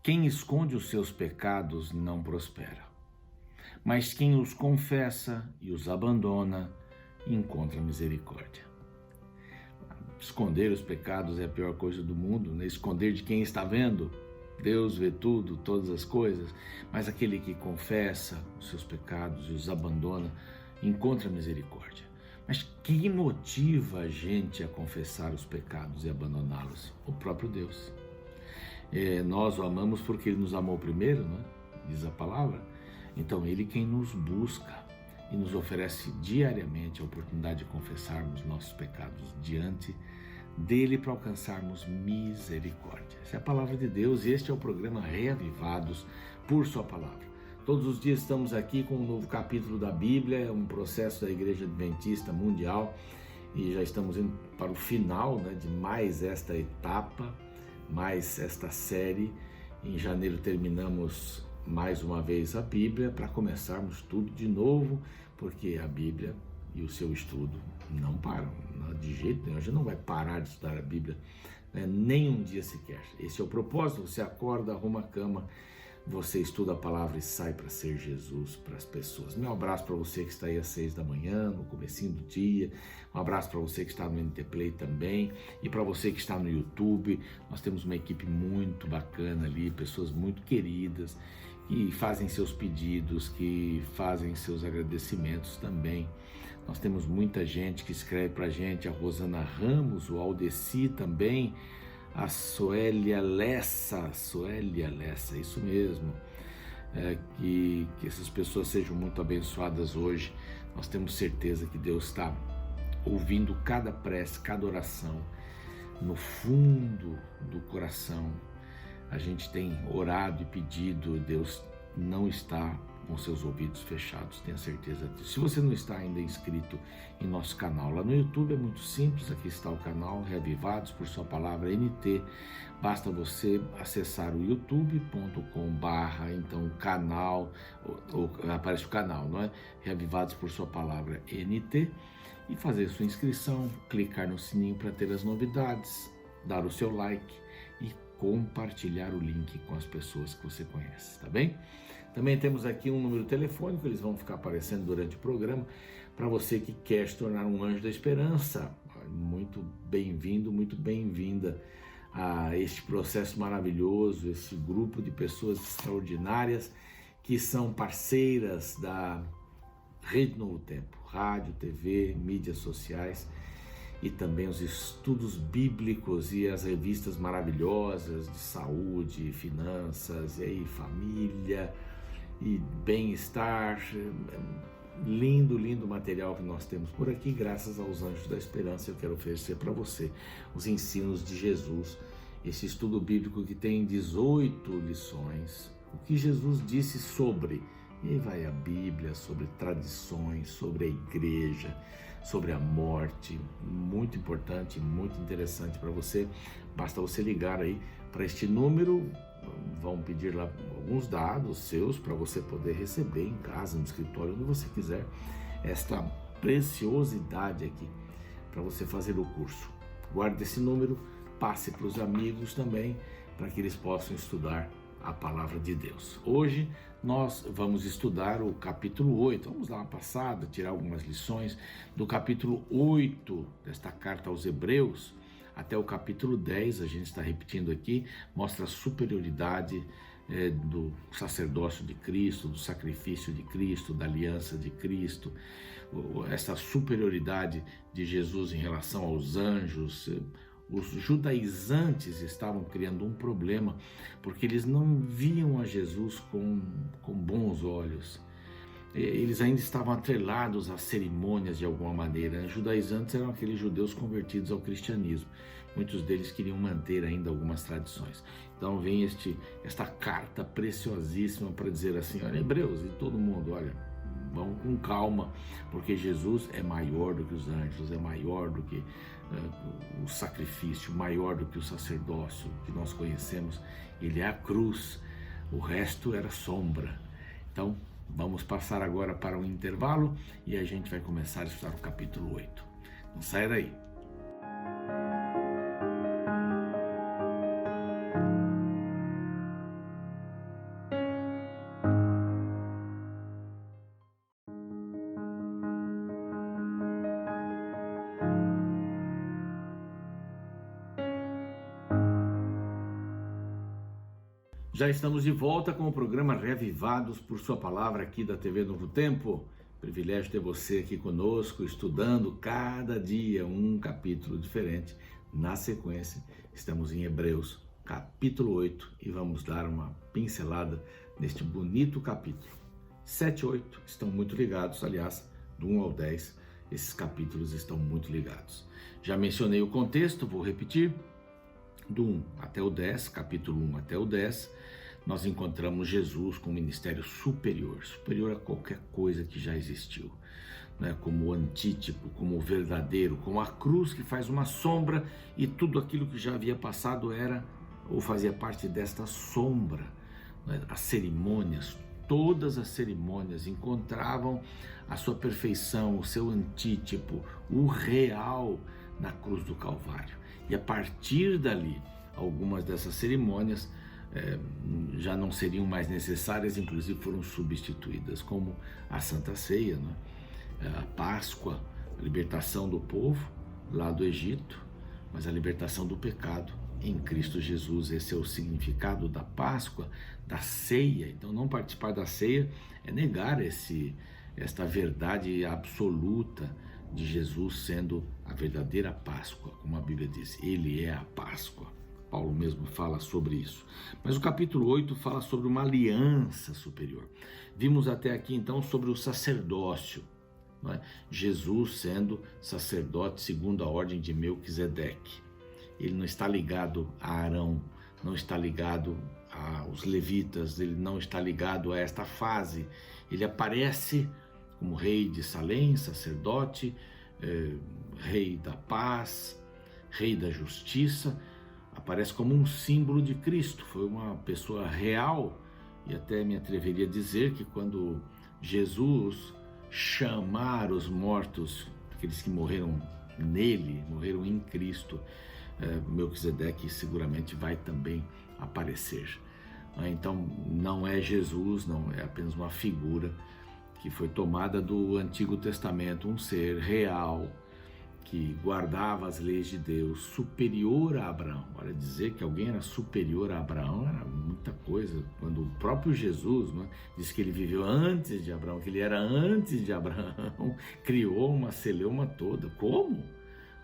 Quem esconde os seus pecados não prospera, mas quem os confessa e os abandona encontra misericórdia. Esconder os pecados é a pior coisa do mundo, né? Esconder de quem está vendo. Deus vê tudo, todas as coisas, mas aquele que confessa os seus pecados e os abandona encontra misericórdia. Mas quem motiva a gente a confessar os pecados e abandoná-los? O próprio Deus. Nós o amamos porque Ele nos amou primeiro, né? Diz a palavra. Então Ele quem nos busca e nos oferece diariamente a oportunidade de confessarmos nossos pecados diante dele para alcançarmos misericórdia. Essa é a palavra de Deus e este é o programa Reavivados por Sua Palavra. Todos os dias estamos aqui com um novo capítulo da Bíblia, é um processo da Igreja Adventista Mundial e já estamos indo para o final, né, de mais esta etapa, mais esta série. Em janeiro terminamos mais uma vez a Bíblia para começarmos tudo de novo, porque a Bíblia e o seu estudo não param, de jeito nenhum. A gente não vai parar de estudar a Bíblia, né, nem um dia sequer. Esse é o propósito. Você acorda, arruma a cama, você estuda a palavra e sai para ser Jesus para as pessoas. Meu abraço para você que está aí às 6 da manhã, no comecinho do dia. Um abraço para você que está no NT Play também e para você que está no YouTube. Nós temos uma equipe muito bacana ali, pessoas muito queridas que fazem seus pedidos, que fazem seus agradecimentos também. Nós temos muita gente que escreve para a gente, a Rosana Ramos, o Aldeci também, a Suélia Lessa, isso mesmo, que essas pessoas sejam muito abençoadas hoje. Nós temos certeza que Deus está ouvindo cada prece, cada oração, no fundo do coração. A gente tem orado e pedido, Deus não está com seus ouvidos fechados, tenha certeza disso. Se você não está ainda inscrito em nosso canal lá no YouTube, é muito simples, aqui está o canal Reavivados por Sua Palavra NT. Basta você acessar o youtube.com/, então canal, aparece o canal, não é? Reavivados por Sua Palavra NT, e fazer sua inscrição, clicar no sininho para ter as novidades, dar o seu like e compartilhar o link com as pessoas que você conhece, tá bem? Também temos aqui um número telefônico, eles vão ficar aparecendo durante o programa, para você que quer se tornar um anjo da esperança. Muito bem-vindo, muito bem-vinda a este processo maravilhoso, esse grupo de pessoas extraordinárias que são parceiras da Rede Novo Tempo, rádio, TV, mídias sociais, e também os estudos bíblicos e as revistas maravilhosas de saúde, finanças, e aí, família e bem-estar. Lindo material que nós temos por aqui. Graças aos Anjos da Esperança, eu quero oferecer para você os ensinos de Jesus, esse estudo bíblico que tem 18 lições, o que Jesus disse sobre. E aí vai a Bíblia, sobre tradições, sobre a igreja, sobre a morte. Muito importante, muito interessante para você. Basta você ligar aí para este número, vão pedir lá alguns dados seus para você poder receber em casa, no escritório, onde você quiser, esta preciosidade aqui para você fazer o curso. Guarde esse número, passe para os amigos também, para que eles possam estudar a palavra de Deus. Hoje nós vamos estudar o capítulo 8, vamos dar uma passada, tirar algumas lições do capítulo 8 desta carta aos Hebreus até o capítulo 10, a gente está repetindo aqui, mostra a superioridade do sacerdócio de Cristo, do sacrifício de Cristo, da aliança de Cristo, essa superioridade de Jesus em relação aos anjos. Os judaizantes estavam criando um problema, porque eles não viam a Jesus com bons olhos. Eles ainda estavam atrelados às cerimônias de alguma maneira. Os judaizantes eram aqueles judeus convertidos ao cristianismo. Muitos deles queriam manter ainda algumas tradições. Então vem esta carta preciosíssima para dizer assim, olha, Hebreus e todo mundo, olha, vão com calma, porque Jesus é maior do que os anjos, é maior do que o sacrifício, maior do que o sacerdócio que nós conhecemos. Ele é a cruz, o resto era sombra. Então vamos passar agora para um intervalo e a gente vai começar a estudar o capítulo 8. Não saia daí. Já estamos de volta com o programa Reavivados por Sua Palavra aqui da TV Novo Tempo. Privilégio ter você aqui conosco, estudando cada dia um capítulo diferente. Na sequência, estamos em Hebreus, capítulo 8, e vamos dar uma pincelada neste bonito capítulo. 7 e 8 estão muito ligados, aliás, do 1 ao 10, esses capítulos estão muito ligados. Já mencionei o contexto, vou repetir. Do 1 até o 10, capítulo 1 até o 10, nós encontramos Jesus com um ministério superior a qualquer coisa que já existiu, né? Como o antítipo, como o verdadeiro, como a cruz que faz uma sombra, e tudo aquilo que já havia passado era ou fazia parte desta sombra, né? As cerimônias, todas as cerimônias encontravam a sua perfeição, o seu antítipo, o real na cruz do Calvário. E a partir dali, algumas dessas cerimônias já não seriam mais necessárias, inclusive foram substituídas, como a Santa Ceia, né? A Páscoa, a libertação do povo lá do Egito, mas a libertação do pecado em Cristo Jesus. Esse é o significado da Páscoa, da ceia. Então, não participar da ceia é negar esta verdade absoluta de Jesus sendo a verdadeira Páscoa, como a Bíblia diz, ele é a Páscoa. Paulo mesmo fala sobre isso. Mas o capítulo 8 fala sobre uma aliança superior. Vimos até aqui então sobre o sacerdócio, não é? Jesus sendo sacerdote segundo a ordem de Melquisedeque. Ele não está ligado a Arão, não está ligado aos levitas, ele não está ligado a esta fase. Ele aparece como rei de Salém, sacerdote, rei da paz, rei da justiça, aparece como um símbolo de Cristo. Foi uma pessoa real, e até me atreveria a dizer que quando Jesus chamar os mortos, aqueles que morreram nele, morreram em Cristo, Melquisedeque seguramente vai também aparecer. Então não é Jesus, não é apenas uma figura que foi tomada do Antigo Testamento, um ser real que guardava as leis de Deus, superior a Abraão. Olha, dizer que alguém era superior a Abraão era muita coisa, quando o próprio Jesus, né, diz que ele viveu antes de Abraão, que ele era antes de Abraão, criou uma celeuma toda. Como?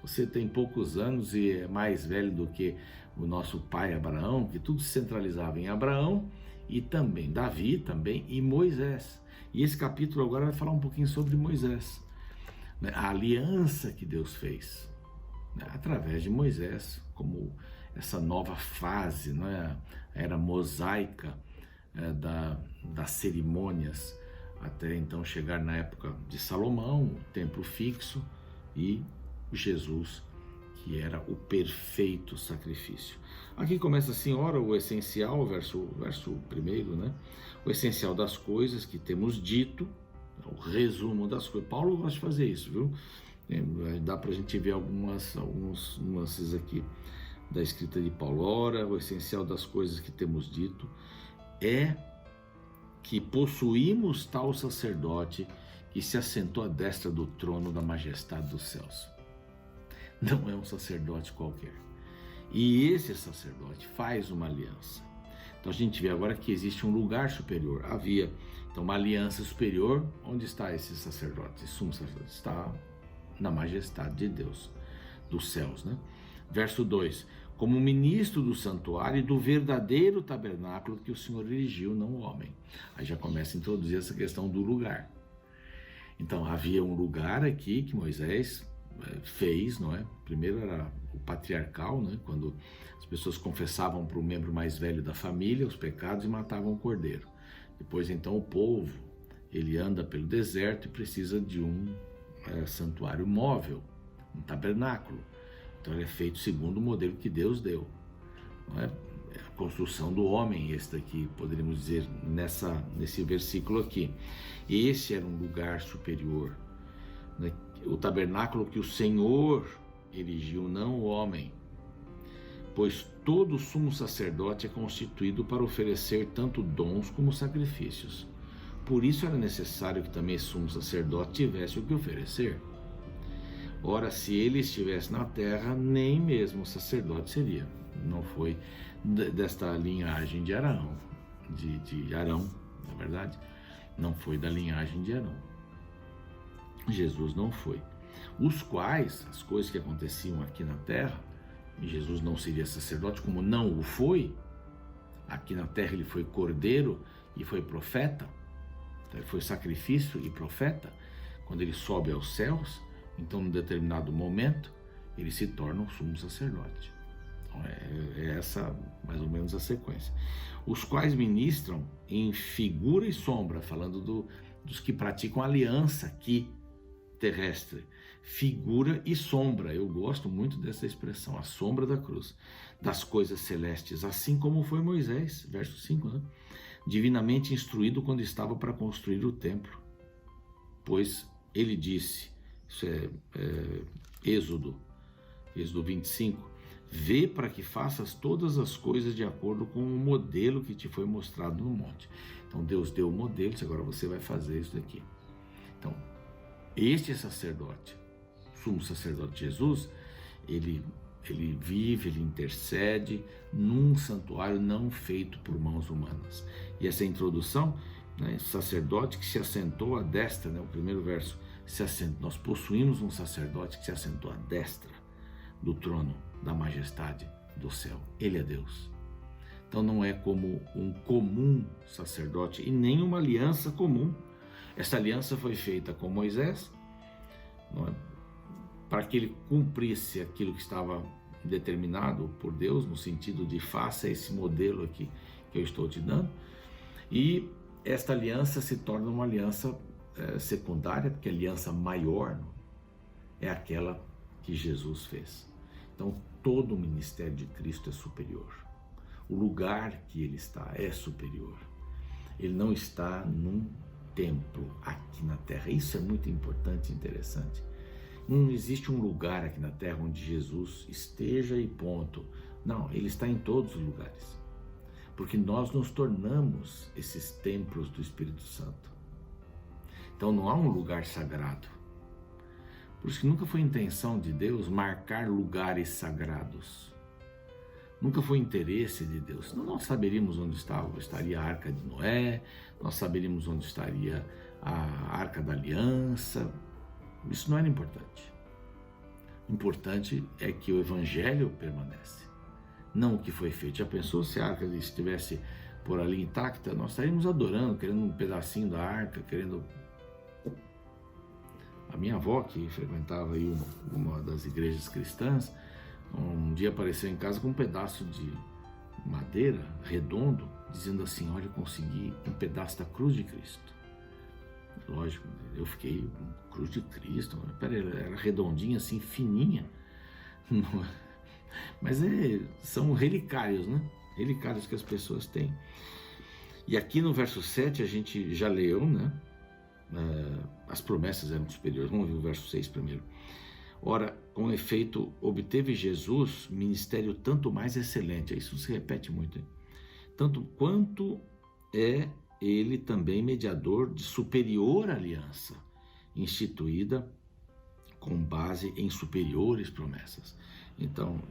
Você tem poucos anos e é mais velho do que o nosso pai Abraão, que tudo se centralizava em Abraão, e também Davi também, e Moisés. E esse capítulo agora vai falar um pouquinho sobre Moisés, né? A aliança que Deus fez, né? Através de Moisés, como essa nova fase, né? A era mosaica das cerimônias, até então chegar na época de Salomão, o templo fixo, e Jesus, que era o perfeito sacrifício. Aqui começa assim, ora, o essencial, verso 1, né? O essencial das coisas que temos dito, o resumo das coisas. Paulo gosta de fazer isso, viu? Dá pra gente ver alguns nuances aqui da escrita de Paulo. Ora, o essencial das coisas que temos dito é que possuímos tal sacerdote que se assentou à destra do trono da majestade dos céus. Não é um sacerdote qualquer. E esse sacerdote faz uma aliança. Então a gente vê agora que existe um lugar superior. Havia então uma aliança superior. Onde está esse sacerdote? Esse sumo sacerdote está na majestade de Deus, dos céus, né? Verso 2: como ministro do santuário e do verdadeiro tabernáculo que o Senhor erigiu, não o homem. Aí já começa a introduzir essa questão do lugar. Então havia um lugar aqui que Moisés fez, não é? Primeiro era o patriarcal, né? Quando as pessoas confessavam para o membro mais velho da família os pecados e matavam o cordeiro. Depois então o povo, ele anda pelo deserto e precisa de um santuário móvel, um tabernáculo. Então ele é feito segundo o modelo que Deus deu, não é? A construção do homem, esse daqui, poderíamos dizer, nesse versículo aqui. Esse era um lugar superior, né? O tabernáculo que o Senhor erigiu, não o homem, pois todo sumo sacerdote é constituído para oferecer tanto dons como sacrifícios. Por isso era necessário que também esse sumo sacerdote tivesse o que oferecer. Ora, se ele estivesse na terra, nem mesmo sacerdote seria. não foi desta linhagem de Arão, de Arão, na verdade, não foi da linhagem de Arão. Jesus não foi. Os quais, as coisas que aconteciam aqui na terra, Jesus não seria sacerdote, como não o foi. Aqui na terra ele foi cordeiro e foi profeta, ele foi sacrifício e profeta. Quando ele sobe aos céus, então num determinado momento, ele se torna o sumo sacerdote. Então é essa mais ou menos a sequência. Os quais ministram em figura e sombra, falando dos que praticam aliança aqui terrestre. Figura e sombra, eu gosto muito dessa expressão, a sombra da cruz, das coisas celestes, assim como foi Moisés, verso 5, né? Divinamente instruído quando estava para construir o templo. Pois ele disse, isso é Êxodo 25, vê para que faças todas as coisas de acordo com o modelo que te foi mostrado no monte. Então Deus deu o modelo, agora você vai fazer isso daqui. Então, este sacerdote, sumo sacerdote Jesus, ele vive, ele intercede num santuário não feito por mãos humanas. E essa introdução, né, sacerdote que se assentou à destra, né, o primeiro verso, nós possuímos um sacerdote que se assentou à destra do trono da majestade do céu. Ele é Deus. Então não é como um comum sacerdote e nem uma aliança comum. Essa aliança foi feita com Moisés, para que ele cumprisse aquilo que estava determinado por Deus, no sentido de faça esse modelo aqui que eu estou te dando. E esta aliança se torna uma aliança secundária, porque a aliança maior é aquela que Jesus fez. Então todo o ministério de Cristo é superior. O lugar que ele está é superior. Ele não está num templo aqui na terra. Isso é muito importante e interessante. Não existe um lugar aqui na terra onde Jesus esteja e ponto. Não, ele está em todos os lugares. Porque nós nos tornamos esses templos do Espírito Santo. Então não há um lugar sagrado. Por isso que nunca foi intenção de Deus marcar lugares sagrados. Nunca foi interesse de Deus. Senão nós saberíamos onde estaria a Arca de Noé, nós saberíamos onde estaria a Arca da Aliança. Isso não era importante. O importante é que o Evangelho permanece, não o que foi feito. Já pensou se a Arca estivesse por ali intacta? Nós estaríamos adorando, querendo um pedacinho da Arca, querendo... A minha avó, que frequentava aí uma das igrejas cristãs, um dia apareceu em casa com um pedaço de madeira redondo, dizendo assim: olha, eu consegui um pedaço da cruz de Cristo. Lógico, eu fiquei, cruz de Cristo, era redondinha assim, fininha. Mas são relicários, né? Relicários que as pessoas têm. E aqui no verso 7 a gente já leu, né? As promessas eram superiores. Vamos ver o verso 6 primeiro. Ora, com efeito, obteve Jesus ministério tanto mais excelente. Isso se repete muito, hein? Tanto quanto é ele também mediador de superior aliança, instituída com base em superiores promessas. Então,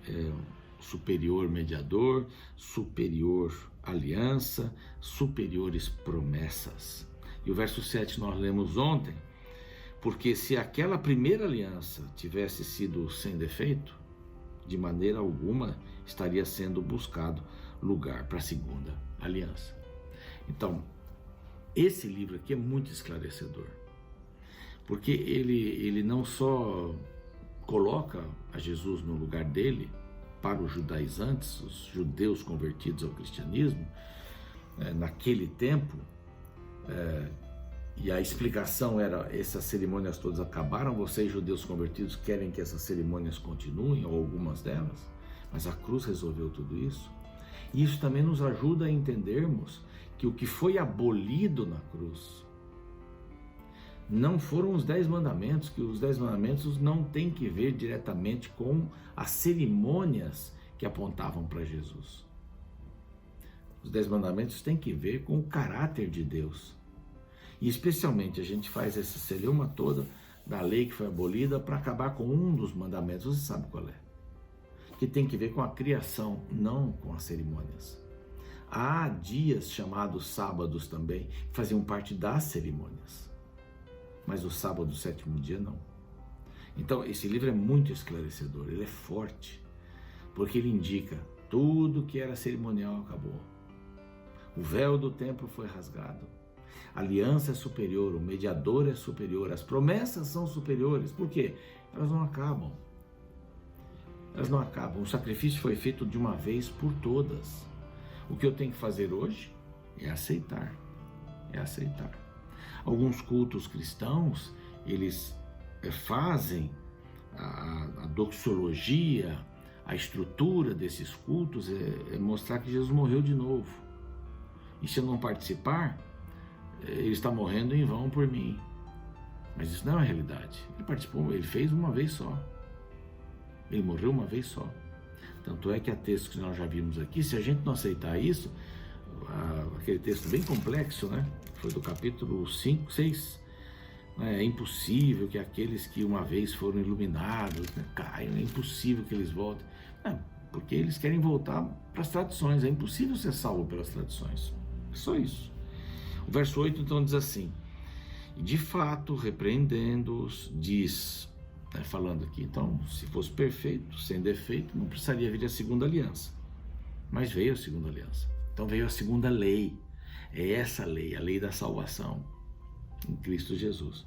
superior mediador, superior aliança, superiores promessas. E o verso 7 nós lemos ontem: porque se aquela primeira aliança tivesse sido sem defeito, de maneira alguma estaria sendo buscado lugar para a segunda aliança. Então, esse livro aqui é muito esclarecedor, porque ele não só coloca a Jesus no lugar dele para os judaizantes, os judeus convertidos ao cristianismo, naquele tempo, e a explicação era: essas cerimônias todas acabaram, vocês judeus convertidos querem que essas cerimônias continuem, ou algumas delas, mas a cruz resolveu tudo isso. E isso também nos ajuda a entendermos que o que foi abolido na cruz não foram os 10 mandamentos, que os 10 mandamentos não têm que ver diretamente com as cerimônias que apontavam para Jesus. Os 10 mandamentos têm que ver com o caráter de Deus. E especialmente a gente faz essa celeuma toda da lei que foi abolida para acabar com um dos mandamentos. Você sabe qual é? que tem que ver com a criação, não com as cerimônias. Há dias chamados sábados também, que faziam parte das cerimônias, mas o sábado, o sétimo dia, não. Então, esse livro é muito esclarecedor, ele é forte, porque ele indica tudo que era cerimonial acabou. O véu do templo foi rasgado. A aliança é superior, o mediador é superior, as promessas são superiores. Por quê? Elas não acabam. Elas não acabam. O sacrifício foi feito de uma vez por todas. O que eu tenho que fazer hoje é aceitar. É aceitar. Alguns cultos cristãos, eles fazem a doxologia, a estrutura desses cultos é mostrar que Jesus morreu de novo. E se eu não participar, ele está morrendo em vão por mim. Mas isso não é a realidade. Ele participou, ele fez uma vez só. Ele morreu uma vez só. Tanto é que há textos que nós já vimos aqui, se a gente não aceitar isso, aquele texto bem complexo, né? Foi do capítulo 5, 6. É impossível que aqueles que uma vez foram iluminados, né, caiam, é impossível que eles voltem. Porque eles querem voltar para as tradições, é impossível ser salvo pelas tradições. É só isso. O verso 8 então diz assim: de fato, repreendendo-os, diz, falando aqui, então, se fosse perfeito, sem defeito, não precisaria vir a segunda aliança. Mas veio a segunda aliança. Então veio a segunda lei. É essa lei, a lei da salvação em Cristo Jesus.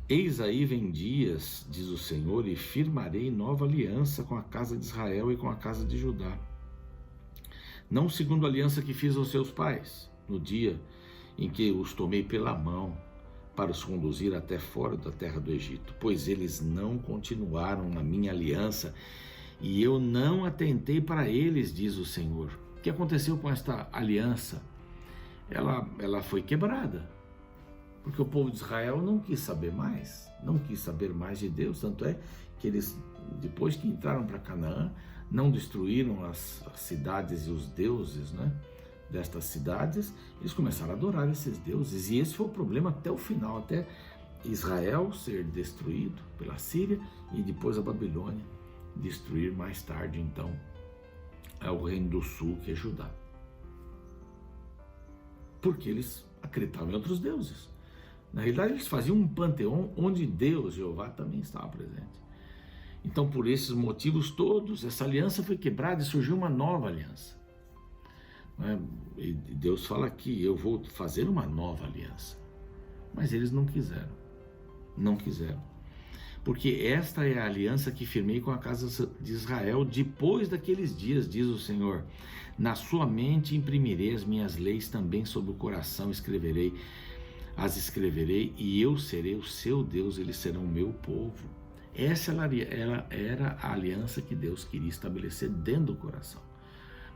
Eis aí vem dias, diz o Senhor, e firmarei nova aliança com a casa de Israel e com a casa de Judá. Não segundo a aliança que fiz aos seus pais, no dia em que os tomei pela mão para os conduzir até fora da terra do Egito, pois eles não continuaram na minha aliança e eu não atentei para eles, diz o Senhor. O que aconteceu com esta aliança? Ela foi quebrada, porque o povo de Israel não quis saber mais de Deus, tanto é que eles, depois que entraram para Canaã, não destruíram as cidades e os deuses, né, destas cidades. Eles começaram a adorar esses deuses, e esse foi o problema até o final, até Israel ser destruído pela Síria e depois a Babilônia destruir mais tarde, então, o reino do sul, que é Judá. Porque eles acreditavam em outros deuses. Na realidade, eles faziam um panteão onde Deus, Jeová, também estava presente. Então, por esses motivos todos, essa aliança foi quebrada e surgiu uma nova aliança. E Deus fala aqui: eu vou fazer uma nova aliança. Mas eles não quiseram. Não quiseram. Porque esta é a aliança que firmei com a casa de Israel depois daqueles dias, diz o Senhor. Na sua mente imprimirei as minhas leis, também sobre o coração as escreverei, e eu serei o seu Deus, eles serão o meu povo. Essa era a aliança que Deus queria estabelecer dentro do coração.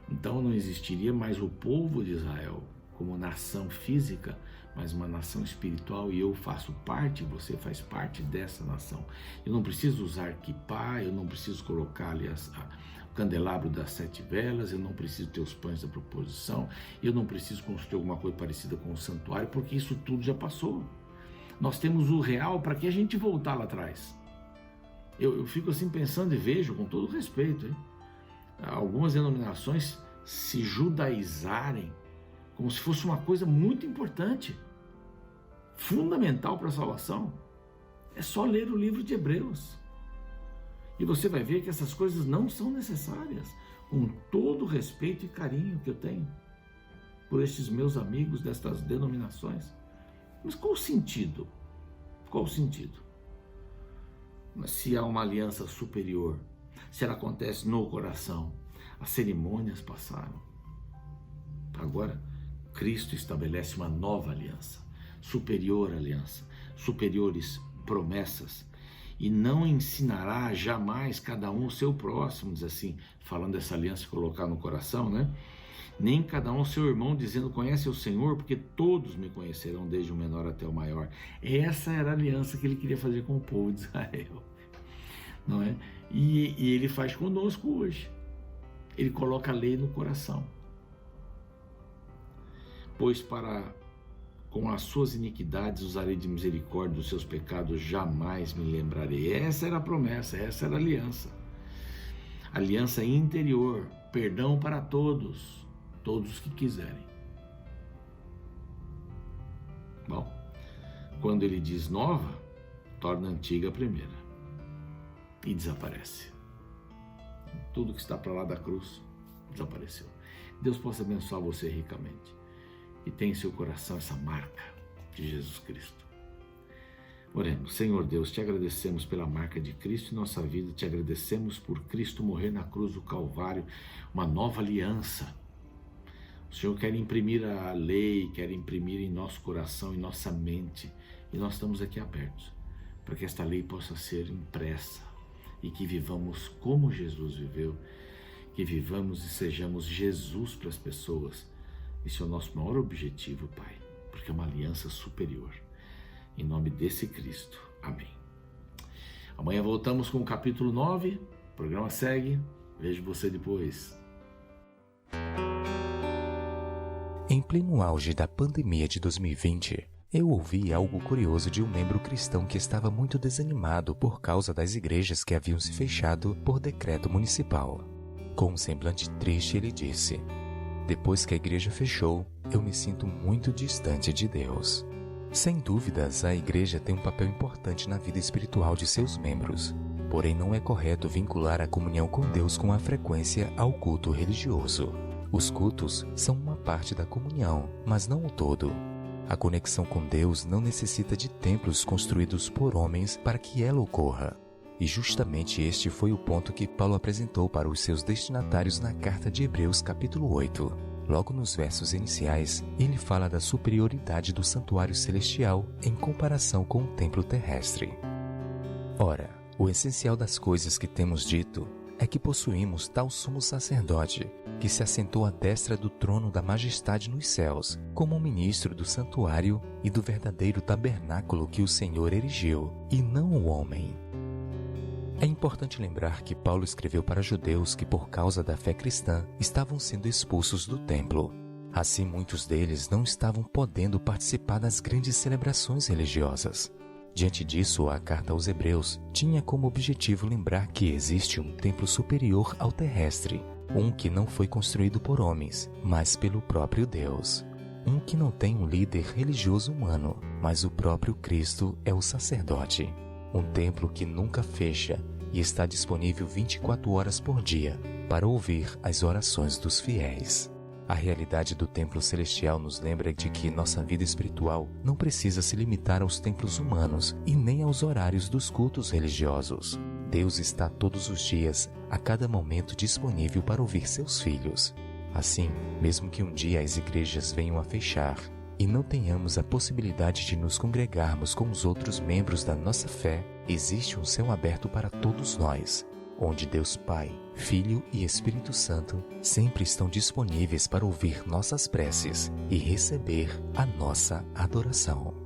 Então não existiria mais o povo de Israel como nação física, mas uma nação espiritual, e eu faço parte, você faz parte dessa nação. Eu não preciso usar quipá, eu não preciso colocar ali o candelabro das 7 velas, eu não preciso ter os pães da proposição, eu não preciso construir alguma coisa parecida com o santuário, porque isso tudo já passou. Nós temos o real, para que a gente voltar lá atrás? Eu fico assim pensando e vejo, com todo respeito, hein? Algumas denominações se judaizarem como se fosse uma coisa muito importante, fundamental para a salvação. É só ler o livro de Hebreus e você vai ver que essas coisas não são necessárias, com todo o respeito e carinho que eu tenho por estes meus amigos destas denominações. Mas qual o sentido? Qual o sentido? Mas se há uma aliança superior, se ela acontece no coração, as cerimônias passaram. Agora, Cristo estabelece uma nova aliança, superior aliança, superiores promessas, e não ensinará jamais cada um o seu próximo, diz assim, falando dessa aliança colocar no coração, né? Nem cada um o seu irmão, dizendo: conhece o Senhor, porque todos me conhecerão, desde o menor até o maior. Essa era a aliança que ele queria fazer com o povo de Israel, não é? E ele faz conosco hoje. Ele coloca a lei no coração. Pois com as suas iniquidades usarei de misericórdia, dos seus pecados jamais me lembrarei. Essa era a promessa, essa era a aliança. aliança interior, perdão para todos que quiserem. Bom, quando ele diz nova, torna antiga a primeira e desaparece. Tudo que está para lá da cruz desapareceu. Deus possa abençoar você ricamente e tenha em seu coração essa marca de Jesus Cristo. Oremos. Senhor Deus, te agradecemos pela marca de Cristo em nossa vida, te agradecemos por Cristo morrer na cruz do Calvário, uma nova aliança. O Senhor quer imprimir a lei, quer imprimir em nosso coração, em nossa mente, e nós estamos aqui abertos para que esta lei possa ser impressa e que vivamos como Jesus viveu, que vivamos e sejamos Jesus para as pessoas. Esse é o nosso maior objetivo, Pai, porque é uma aliança superior. Em nome desse Cristo. Amém. Amanhã voltamos com o capítulo 9. O programa segue. Vejo você depois. Em pleno auge da pandemia de 2020, eu ouvi algo curioso de um membro cristão que estava muito desanimado por causa das igrejas que haviam se fechado por decreto municipal. Com um semblante triste, ele disse: "Depois que a igreja fechou, eu me sinto muito distante de Deus." Sem dúvidas, a igreja tem um papel importante na vida espiritual de seus membros. Porém, não é correto vincular a comunhão com Deus com a frequência ao culto religioso. Os cultos são uma parte da comunhão, mas não o todo. A conexão com Deus não necessita de templos construídos por homens para que ela ocorra. E justamente este foi o ponto que Paulo apresentou para os seus destinatários na carta de Hebreus capítulo 8. Logo nos versos iniciais, ele fala da superioridade do santuário celestial em comparação com o templo terrestre. Ora, o essencial das coisas que temos dito é que possuímos tal sumo sacerdote, que se assentou à destra do trono da majestade nos céus, como um ministro do santuário e do verdadeiro tabernáculo que o Senhor erigiu, e não o homem. É importante lembrar que Paulo escreveu para judeus que, por causa da fé cristã, estavam sendo expulsos do templo. Assim, muitos deles não estavam podendo participar das grandes celebrações religiosas. Diante disso, a carta aos Hebreus tinha como objetivo lembrar que existe um templo superior ao terrestre, um que não foi construído por homens, mas pelo próprio Deus. Um que não tem um líder religioso humano, mas o próprio Cristo é o sacerdote. Um templo que nunca fecha e está disponível 24 horas por dia para ouvir as orações dos fiéis. A realidade do templo celestial nos lembra de que nossa vida espiritual não precisa se limitar aos templos humanos e nem aos horários dos cultos religiosos. Deus está todos os dias, a cada momento, disponível para ouvir seus filhos. Assim, mesmo que um dia as igrejas venham a fechar e não tenhamos a possibilidade de nos congregarmos com os outros membros da nossa fé, existe um céu aberto para todos nós, onde Deus Pai, Filho e Espírito Santo sempre estão disponíveis para ouvir nossas preces e receber a nossa adoração.